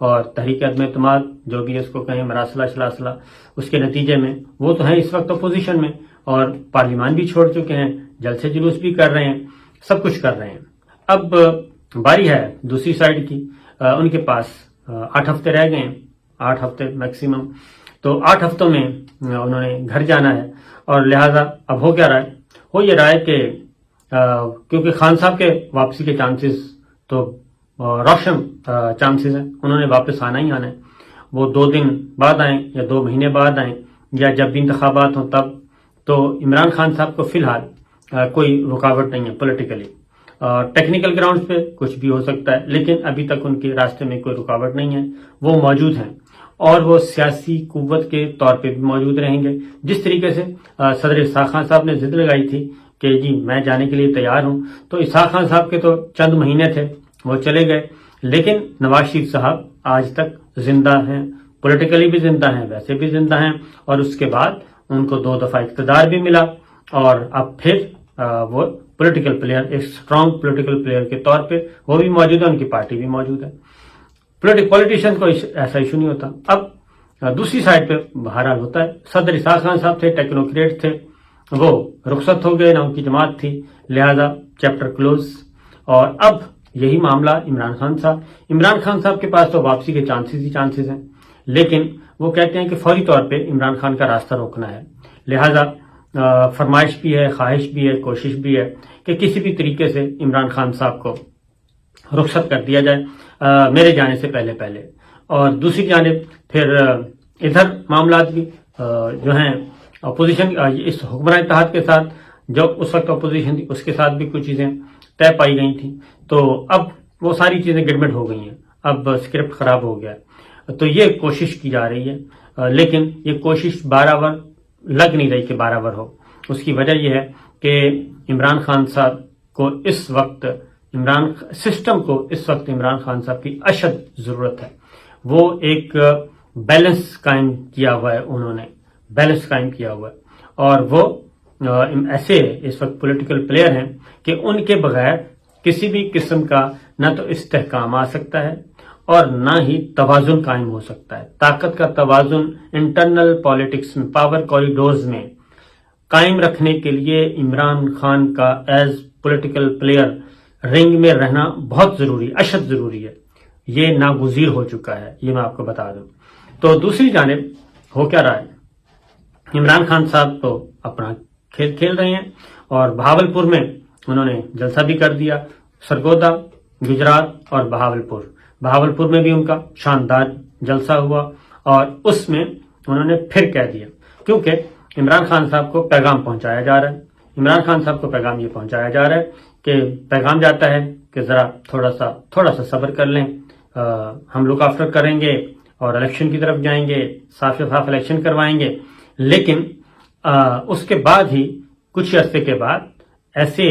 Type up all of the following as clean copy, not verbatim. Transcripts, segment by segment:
اور تحریک عدم اعتماد جو بھی اس کو کہیں مراسلہ شلاسلہ، اس کے نتیجے میں وہ تو ہیں اس وقت اپوزیشن میں اور پارلیمان بھی چھوڑ چکے ہیں، جلسے جلوس بھی کر رہے ہیں، سب کچھ کر رہے ہیں۔ اب باری ہے دوسری سائڈ کی، ان کے پاس 8 ہفتے رہ گئے ہیں، 8 ہفتے میکسیمم، تو 8 ہفتوں میں انہوں نے گھر جانا ہے، اور لہٰذا اب ہو کیا رہا ہے؟ ہو یہ رہا ہے کہ کیونکہ خان صاحب کے واپسی کے چانسز تو روشن چانسز ہیں، انہوں نے واپس آنا ہی آنا ہے، وہ 2 دن بعد آئیں یا 2 مہینے بعد آئیں یا جب بھی انتخابات ہوں تب، تو عمران خان صاحب کو فی الحال کوئی رکاوٹ نہیں ہے پولیٹیکلی، ٹیکنیکل گراؤنڈز پہ کچھ بھی ہو سکتا ہے، لیکن ابھی تک ان کے راستے میں کوئی رکاوٹ نہیں ہے، وہ موجود ہیں اور وہ سیاسی قوت کے طور پہ بھی موجود رہیں گے۔ جس طریقے سے صدر اسحاق خان صاحب نے ضد لگائی تھی کہ جی میں جانے کے لیے تیار ہوں، تو اسحاق خان صاحب کے تو چند مہینے تھے، وہ چلے گئے، لیکن نواز شریف صاحب آج تک زندہ ہیں، پولیٹیکلی بھی زندہ ہیں، ویسے بھی زندہ ہیں، اور اس کے بعد ان کو 2 دفعہ اقتدار بھی ملا، اور اب پھر وہ پولیٹیکل پلیئر، ایک اسٹرانگ پولیٹیکل پلیئر کے طور پہ وہ بھی موجود ہے، ان کی پارٹی بھی موجود ہے۔ پولیٹیشین کو ایسا ایشو نہیں ہوتا۔ اب دوسری سائڈ پہ بہرحال ہوتا ہے، صدر اسحاق خان صاحب تھے، ٹیکنوکریٹ تھے، وہ رخصت ہو گئے، نہ ان کی جماعت تھی، لہذا چیپٹر کلوز۔ اور اب یہی معاملہ عمران خان صاحب کے پاس تو واپسی کے چانسز ہی چانسز ہیں، لیکن وہ کہتے ہیں کہ فوری طور پہ عمران خان کا راستہ روکنا ہے، لہذا فرمائش بھی ہے، خواہش بھی ہے، کوشش بھی ہے کہ کسی بھی طریقے سے عمران خان صاحب کو رخصت کر دیا جائے میرے جانے سے پہلے۔ اور دوسری جانب پھر ادھر معاملات بھی جو ہیں اپوزیشن، اس حکمراں اتحاد کے ساتھ جو اس وقت اپوزیشن تھی اس کے ساتھ بھی کچھ چیزیں طے پائی گئی تھیں، تو اب وہ ساری چیزیں گڑبڑ ہو گئی ہیں، اب اسکرپٹ خراب ہو گیا ہے، تو یہ کوشش کی جا رہی ہے، لیکن یہ کوشش بارآور لگ نہیں رہی کہ برابر ہو۔ اس کی وجہ یہ ہے کہ عمران خان صاحب کو اس وقت سسٹم کو اس وقت عمران خان صاحب کی اشد ضرورت ہے۔ وہ ایک بیلنس قائم کیا ہوا ہے، انہوں نے بیلنس قائم کیا ہوا ہے، اور وہ ایسے اس وقت پولیٹیکل پلیئر ہیں کہ ان کے بغیر کسی بھی قسم کا نہ تو استحکام آ سکتا ہے اور نہ ہی توازن قائم ہو سکتا ہے۔ طاقت کا توازن انٹرنل پالیٹکس میں، پاور کوریڈورز میں قائم رکھنے کے لیے عمران خان کا ایز پولیٹیکل پلیئر رنگ میں رہنا بہت ضروری، اشد ضروری ہے، یہ ناگزیر ہو چکا ہے، یہ میں آپ کو بتا دوں۔ تو دوسری جانب ہو کیا رہا ہے، عمران خان صاحب تو اپنا کھیل کھیل رہے ہیں، اور بہاولپور میں انہوں نے جلسہ بھی کر دیا، سرگودا، گجرات اور بہاولپور میں بھی ان کا شاندار جلسہ ہوا، اور اس میں انہوں نے پھر کہہ دیا، کیونکہ عمران خان صاحب کو پیغام پہنچایا جا رہا ہے، عمران خان صاحب کو پیغام یہ پہنچایا جا رہا ہے کہ پیغام جاتا ہے کہ ذرا تھوڑا سا صبر کر لیں، ہم لک آفٹر کریں گے اور الیکشن کی طرف جائیں گے، صاف شفاف الیکشن کروائیں گے، لیکن اس کے بعد ہی کچھ عرصے کے بعد ایسے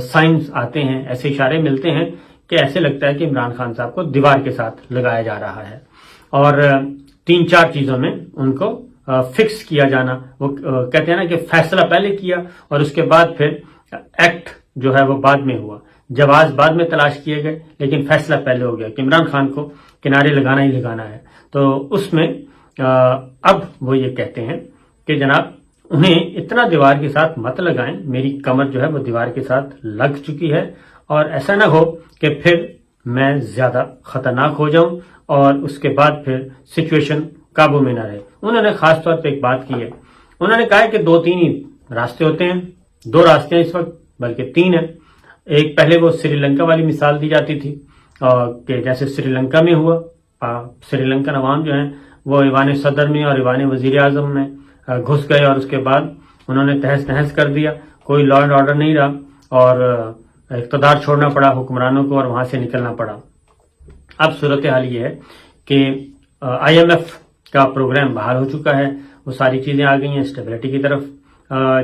سائنز آتے ہیں، ایسے اشارے ملتے ہیں کہ ایسے لگتا ہے کہ عمران خان صاحب کو دیوار کے ساتھ لگایا جا رہا ہے، اور 3-4 چیزوں میں ان کو فکس کیا جانا، وہ کہتے ہیں نا کہ فیصلہ پہلے کیا اور اس کے بعد پھر ایکٹ جو ہے وہ بعد میں ہوا، جواز بعد میں تلاش کیے گئے، لیکن فیصلہ پہلے ہو گیا کہ عمران خان کو کنارے لگانا ہی لگانا ہے۔ تو اس میں اب وہ یہ کہتے ہیں کہ جناب انہیں اتنا دیوار کے ساتھ مت لگائیں، میری کمر جو ہے وہ دیوار کے ساتھ لگ چکی ہے، اور ایسا نہ ہو کہ پھر میں زیادہ خطرناک ہو جاؤں اور اس کے بعد پھر سچویشن قابو میں نہ رہے۔ انہوں نے خاص طور پہ ایک بات کی ہے، انہوں نے کہا ہے کہ 2-3 ہی راستے ہوتے ہیں، 2 راستے ہیں اس وقت، بلکہ 3 ہیں۔ ایک پہلے وہ سری لنکا والی مثال دی جاتی تھی کہ جیسے سری لنکا میں ہوا، سری لنکن عوام جو ہیں وہ ایوان صدر میں اور ایوان وزیر اعظم میں گھس گئے، اور اس کے بعد انہوں نے تہس نہس کر دیا، کوئی لا اینڈ آرڈر نہیں رہا، اور اقتدار چھوڑنا پڑا حکمرانوں کو اور وہاں سے نکلنا پڑا۔ اب صورتحال یہ ہے کہ IMF کا پروگرام بحال ہو چکا ہے، وہ ساری چیزیں آ گئی ہیں، اسٹیبلٹی کی طرف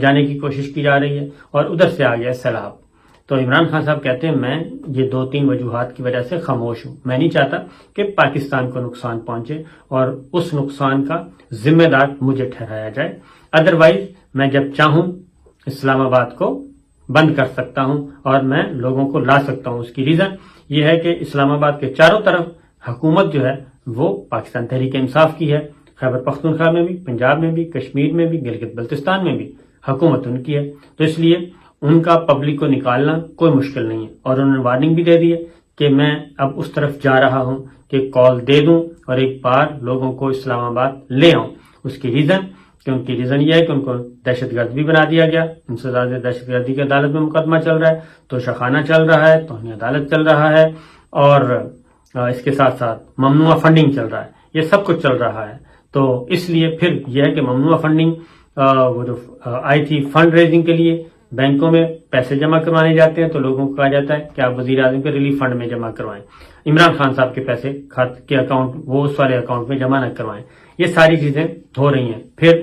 جانے کی کوشش کی جا رہی ہے، اور ادھر سے آ گیا سیلاب۔ تو عمران خان صاحب کہتے ہیں میں یہ 2-3 وجوہات کی وجہ سے خاموش ہوں، میں نہیں چاہتا کہ پاکستان کو نقصان پہنچے اور اس نقصان کا ذمہ دار مجھے ٹھہرایا جائے، ادروائز میں جب چاہوں اسلام آباد کو بند کر سکتا ہوں اور میں لوگوں کو لا سکتا ہوں۔ اس کی ریزن یہ ہے کہ اسلام آباد کے چاروں طرف حکومت جو ہے وہ پاکستان تحریک انصاف کی ہے. خیبر پختونخوا میں بھی، پنجاب میں بھی، کشمیر میں بھی، گلگت بلتستان میں بھی حکومت ان کی ہے. تو اس لیے ان کا پبلک کو نکالنا کوئی مشکل نہیں ہے. اور انہوں نے وارننگ بھی دے دی ہے کہ میں اب اس طرف جا رہا ہوں کہ کال دے دوں اور ایک بار لوگوں کو اسلام آباد لے آؤں. اس کی ریزن کہ ان کی ریزن یہ ہے کہ ان کو دہشت گرد بھی بنا دیا گیا. انسداد دہشت گردی کی عدالت میں مقدمہ چل رہا ہے، توشہ چل رہا ہے، توہین عدالت چل رہا ہے، اور اس کے ساتھ ساتھ ممنوعہ فنڈنگ چل رہا ہے. یہ سب کچھ چل رہا ہے. تو اس لیے پھر یہ ہے کہ ممنوعہ فنڈنگ وہ جو آئی تھی فنڈ ریزنگ کے لیے بینکوں میں پیسے جمع کروانے جاتے ہیں تو لوگوں کو کہا جاتا ہے کہ آپ وزیر اعظم کے ریلیف فنڈ میں جمع کروائیں. عمران خان صاحب کے پیسے کے اکاؤنٹ وہ اس والے اکاؤنٹ میں جمع نہ کروائیں. یہ ساری چیزیں ہو رہی ہیں. پھر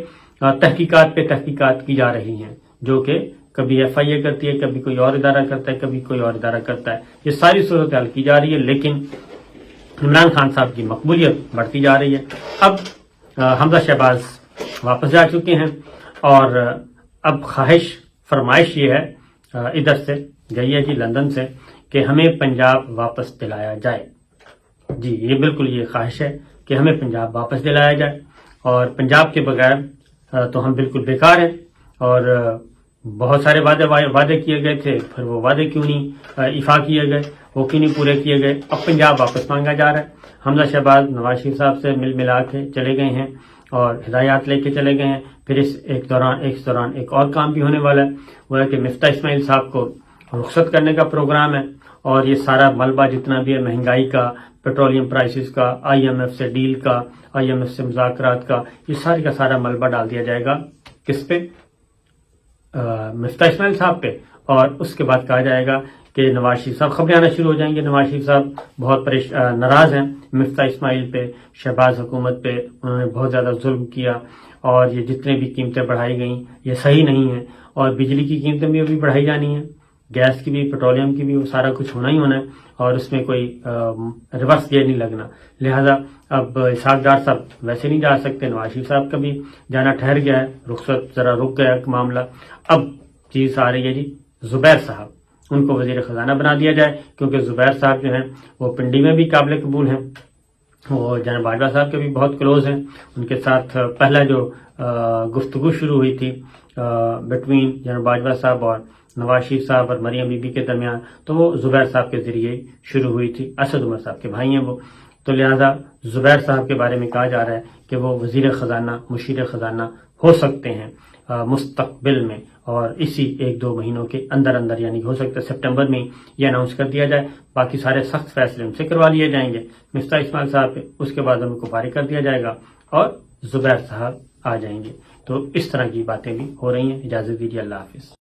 تحقیقات پہ تحقیقات کی جا رہی ہیں جو کہ کبھی ایف آئی اے کرتی ہے، کبھی کوئی اور ادارہ کرتا ہے، کبھی کوئی اور ادارہ کرتا ہے. یہ ساری صورتحال کی جا رہی ہے، لیکن عمران خان صاحب کی مقبولیت بڑھتی جا رہی ہے. اب حمزہ شہباز واپس جا چکے ہیں اور اب فرمائش یہ ہے ادھر سے گئی ہے جی لندن سے کہ ہمیں پنجاب واپس دلایا جائے. جی یہ بالکل یہ خواہش ہے کہ ہمیں پنجاب واپس دلایا جائے، اور پنجاب کے بغیر تو ہم بالکل بیکار ہیں. اور بہت سارے وعدے کیے گئے تھے، پھر وہ وعدے کیوں نہیں ایفا کیے گئے، وہ کیوں نہیں پورے کیے گئے. اب پنجاب واپس مانگا جا رہا ہے. حمزہ شہباز نواز شریف صاحب سے ملا کے چلے گئے ہیں اور ہدایات لے کے چلے گئے ہیں. پھر اس دوران ایک اور کام بھی ہونے والا ہے، وہ ہے کہ مفتاح اسماعیل صاحب کو رخصت کرنے کا پروگرام ہے. اور یہ سارا ملبہ جتنا بھی ہے مہنگائی کا، پیٹرولیم پرائسز کا، آئی ایم ایف سے ڈیل کا، آئی ایم ایف سے مذاکرات کا، یہ سارے کا سارا ملبہ ڈال دیا جائے گا کس پہ؟ مفتاح اسماعیل صاحب پہ. اور اس کے بعد کہا جائے گا کہ نواز شریف صاحب خبریں آنا شروع ہو جائیں گے. نواز شریف صاحب بہت ناراض ہیں مفتاح اسماعیل پہ، شہباز حکومت پہ. انہوں نے بہت زیادہ ظلم کیا اور یہ جتنے بھی قیمتیں بڑھائی گئیں یہ صحیح نہیں ہیں. اور بجلی کی قیمتیں بھی ابھی بڑھائی جانی ہیں، گیس کی بھی، پیٹرولیم کی بھی، وہ سارا کچھ ہونا ہی ہونا ہے اور اس میں کوئی ریورس گیئر نہیں لگنا. لہذا اب اسحاق ڈار صاحب ویسے نہیں جا سکتے. نواز شریف صاحب کا بھی جانا ٹھہر گیا ہے، رخصت ذرا رک گیا معاملہ. اب چیز آ رہی ہے جی زبیر صاحب، ان کو وزیر خزانہ بنا دیا جائے کیونکہ زبیر صاحب جو ہیں وہ پنڈی میں بھی قابل قبول ہیں، وہ جناب باجوہ صاحب کے بھی بہت کلوز ہیں. ان کے ساتھ پہلا جو گفتگو شروع ہوئی تھی بٹوین جناب باجوہ صاحب اور نواز شریف صاحب اور مریم بی بی کے درمیان، تو وہ زبیر صاحب کے ذریعے شروع ہوئی تھی. اسد عمر صاحب کے بھائی ہیں وہ. تو لہذا زبیر صاحب کے بارے میں کہا جا رہا ہے کہ وہ وزیر خزانہ، مشیر خزانہ ہو سکتے ہیں مستقبل میں، اور اسی 1-2 مہینوں کے اندر یعنی ہو سکتا ہے سپٹمبر میں یہ اناؤنس کر دیا جائے. باقی سارے سخت فیصلے ان سے کروا لیے جائیں گے مفتاح اسماعیل صاحب پہ. اس کے بعد ان کو فارغ کر دیا جائے گا اور زبیر صاحب آ جائیں گے. تو اس طرح کی باتیں بھی ہو رہی ہیں. اجازت دیجیے، اللہ حافظ.